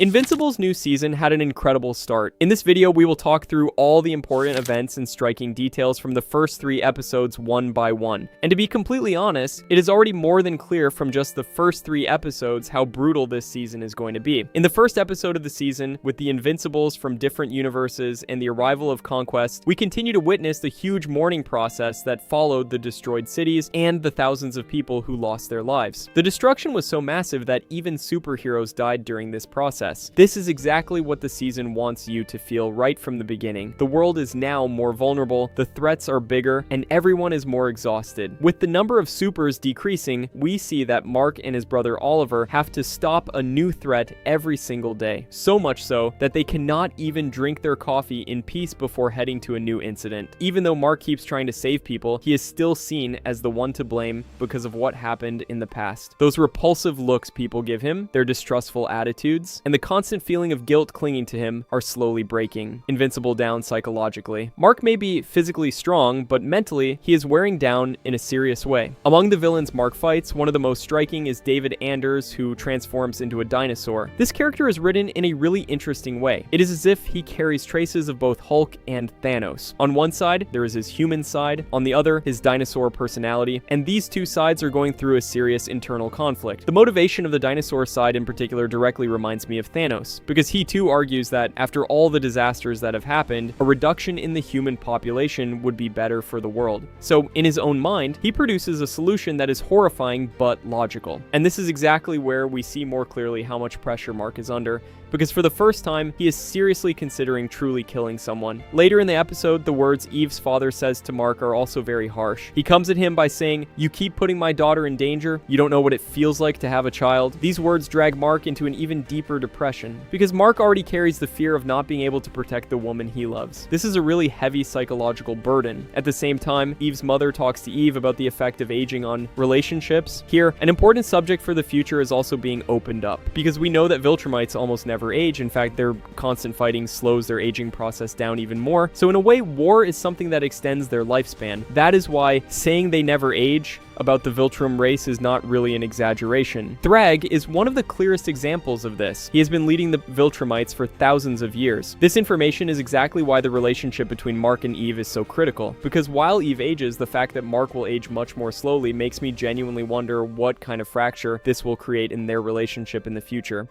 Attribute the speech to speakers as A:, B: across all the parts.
A: Invincible's new season had an incredible start. In this video, we will talk through all the important events and striking details from the first 3 episodes one by one. And to be completely honest, it is already more than clear from just the first 3 episodes how brutal this season is going to be. In the first episode of the season, with the Invincibles from different universes and the arrival of Conquest, we continue to witness the huge mourning process that followed the destroyed cities and the thousands of people who lost their lives. The destruction was so massive that even superheroes died during this process. This is exactly what the season wants you to feel right from the beginning. The world is now more vulnerable, the threats are bigger, and everyone is more exhausted. With the number of supers decreasing, we see that Mark and his brother Oliver have to stop a new threat every single day. So much so that they cannot even drink their coffee in peace before heading to a new incident. Even though Mark keeps trying to save people, he is still seen as the one to blame because of what happened in the past. Those repulsive looks people give him, their distrustful attitudes, and the constant feeling of guilt clinging to him are slowly breaking Invincible down psychologically. Mark may be physically strong, but mentally, he is wearing down in a serious way. Among the villains Mark fights, one of the most striking is David Anders, who transforms into a dinosaur. This character is written in a really interesting way. It is as if he carries traces of both Hulk and Thanos. On one side, there is his human side, on the other, his dinosaur personality, and these two sides are going through a serious internal conflict. The motivation of the dinosaur side in particular directly reminds me of Thanos, because he too argues that after all the disasters that have happened, a reduction in the human population would be better for the world. So in his own mind, he produces a solution that is horrifying but logical. And this is exactly where we see more clearly how much pressure Mark is under, because for the first time, he is seriously considering truly killing someone. Later in the episode, the words Eve's father says to Mark are also very harsh. He comes at him by saying, "You keep putting my daughter in danger. You don't know what it feels like to have a child." These words drag Mark into an even deeper depression, because Mark already carries the fear of not being able to protect the woman he loves. This is a really heavy psychological burden. At the same time, Eve's mother talks to Eve about the effect of aging on relationships. Here, an important subject for the future is also being opened up, because we know that Viltrumites almost never age. In fact, their constant fighting slows their aging process down even more. So in a way, war is something that extends their lifespan. That is why saying they never age about the Viltrum race is not really an exaggeration. Thragg is one of the clearest examples of this. He has been leading the Viltrumites for thousands of years. This information is exactly why the relationship between Mark and Eve is so critical, because while Eve ages, the fact that Mark will age much more slowly makes me genuinely wonder what kind of fracture this will create in their relationship in the future.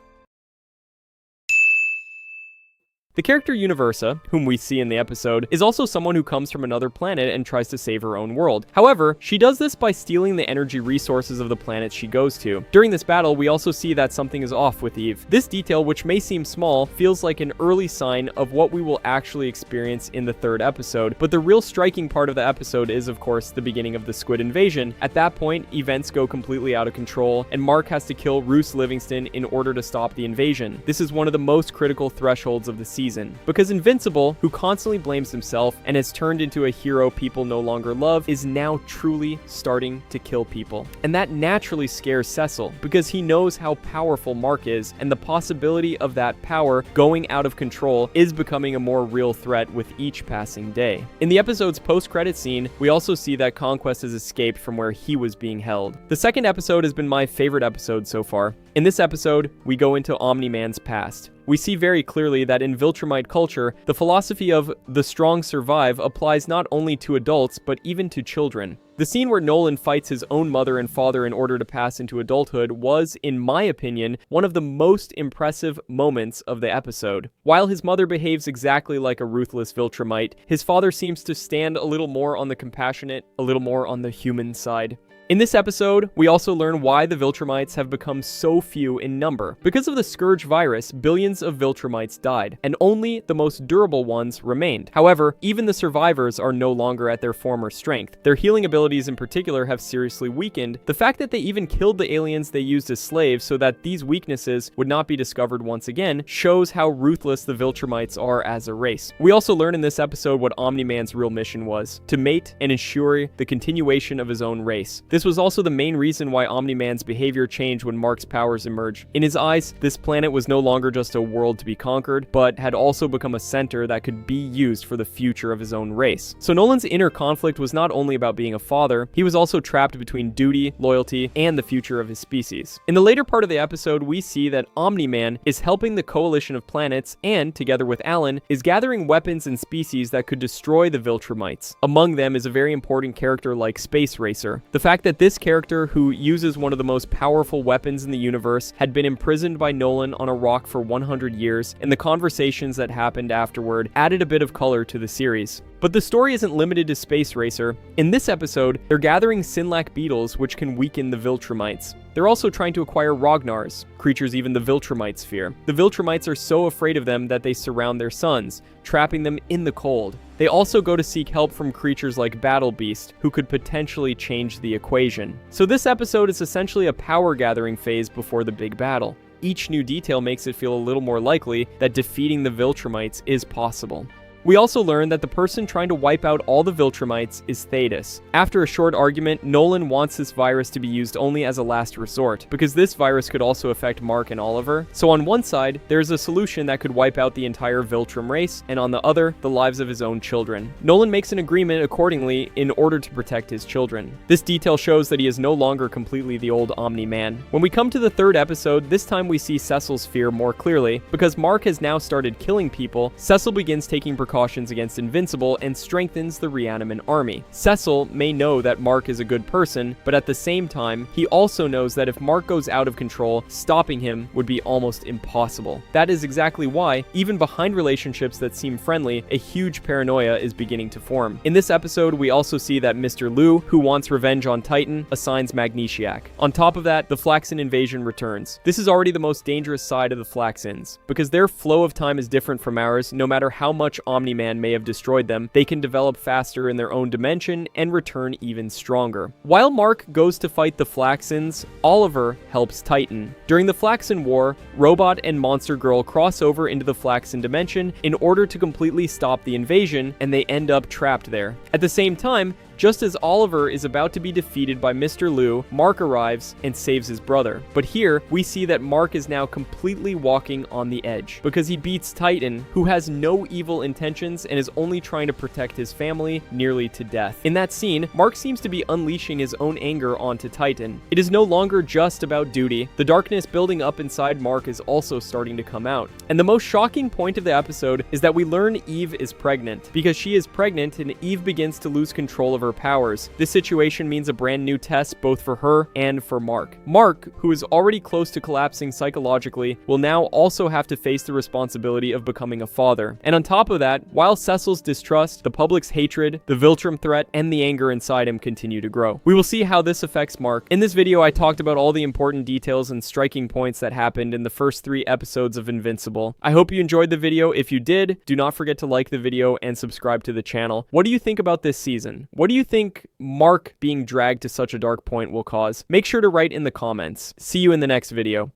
A: The character Universa, whom we see in the episode, is also someone who comes from another planet and tries to save her own world. However, she does this by stealing the energy resources of the planet she goes to. During this battle, we also see that something is off with Eve. This detail, which may seem small, feels like an early sign of what we will actually experience in the 3rd episode, but the real striking part of the episode is, of course, the beginning of the Squid invasion. At that point, events go completely out of control, and Mark has to kill Roose Livingston in order to stop the invasion. This is one of the most critical thresholds of the season, because Invincible, who constantly blames himself and has turned into a hero people no longer love, is now truly starting to kill people. And that naturally scares Cecil, because he knows how powerful Mark is, and the possibility of that power going out of control is becoming a more real threat with each passing day. In the episode's post-credit scene, we also see that Conquest has escaped from where he was being held. The 2nd episode has been my favorite episode so far. In this episode, we go into Omni-Man's past. We see very clearly that in Viltrumite culture, the philosophy of the strong survive applies not only to adults, but even to children. The scene where Nolan fights his own mother and father in order to pass into adulthood was, in my opinion, one of the most impressive moments of the episode. While his mother behaves exactly like a ruthless Viltrumite, his father seems to stand a little more on the compassionate, a little more on the human side. In this episode, we also learn why the Viltrumites have become so few in number. Because of the Scourge Virus, billions of Viltrumites died, and only the most durable ones remained. However, even the survivors are no longer at their former strength. Their healing abilities in particular have seriously weakened. The fact that they even killed the aliens they used as slaves so that these weaknesses would not be discovered once again shows how ruthless the Viltrumites are as a race. We also learn in this episode what Omni-Man's real mission was: to mate and ensure the continuation of his own race. This was also the main reason why Omni-Man's behavior changed when Mark's powers emerged. In his eyes, this planet was no longer just a world to be conquered, but had also become a center that could be used for the future of his own race. So Nolan's inner conflict was not only about being a father, he was also trapped between duty, loyalty, and the future of his species. In the later part of the episode, we see that Omni-Man is helping the coalition of planets and, together with Alan, is gathering weapons and species that could destroy the Viltrumites. Among them is a very important character like Space Racer. The fact that this character, who uses one of the most powerful weapons in the universe, had been imprisoned by Nolan on a rock for 100 years, and the conversations that happened afterward added a bit of color to the series. But the story isn't limited to Space Racer. In this episode, they're gathering Sinlac beetles which can weaken the Viltrumites. They're also trying to acquire Rognars, creatures even the Viltrumites fear. The Viltrumites are so afraid of them that they surround their sons, trapping them in the cold. They also go to seek help from creatures like Battle Beast, who could potentially change the equation. So this episode is essentially a power gathering phase before the big battle. Each new detail makes it feel a little more likely that defeating the Viltrumites is possible. We also learn that the person trying to wipe out all the Viltrumites is Thetis. After a short argument, Nolan wants this virus to be used only as a last resort, because this virus could also affect Mark and Oliver. So on one side, there's a solution that could wipe out the entire Viltrum race, and on the other, the lives of his own children. Nolan makes an agreement accordingly in order to protect his children. This detail shows that he is no longer completely the old Omni-Man. When we come to the third episode, this time we see Cecil's fear more clearly. Because Mark has now started killing people, Cecil begins taking precautions against Invincible and strengthens the Reanimen army. Cecil may know that Mark is a good person, but at the same time, he also knows that if Mark goes out of control, stopping him would be almost impossible. That is exactly why, even behind relationships that seem friendly, a huge paranoia is beginning to form. In this episode, we also see that Mr. Liu, who wants revenge on Titan, assigns Magnesiac. On top of that, the Flaxan invasion returns. This is already the most dangerous side of the Flaxans. Because their flow of time is different from ours, no matter how much Omni-Man may have destroyed them, they can develop faster in their own dimension and return even stronger. While Mark goes to fight the Flaxans, Oliver helps Titan. During the Flaxan War, Robot and Monster Girl cross over into the Flaxan dimension in order to completely stop the invasion, and they end up trapped there. At the same time, just as Oliver is about to be defeated by Mr. Liu, Mark arrives and saves his brother. But here, we see that Mark is now completely walking on the edge, because he beats Titan, who has no evil intentions and is only trying to protect his family nearly to death. In that scene, Mark seems to be unleashing his own anger onto Titan. It is no longer just about duty. The darkness building up inside Mark is also starting to come out. And the most shocking point of the episode is that we learn Eve is pregnant. Because she is pregnant and Eve begins to lose control of her powers. This situation means a brand new test both for her and for Mark. Mark, who is already close to collapsing psychologically, will now also have to face the responsibility of becoming a father. And on top of that, while Cecil's distrust, the public's hatred, the Viltrum threat, and the anger inside him continue to grow. We will see how this affects Mark. In this video, I talked about all the important details and striking points that happened in the first 3 episodes of Invincible. I hope you enjoyed the video. If you did, do not forget to like the video and subscribe to the channel. What do you think about this season? What do you think Mark being dragged to such a dark point will cause? Make sure to write in the comments. See you in the next video.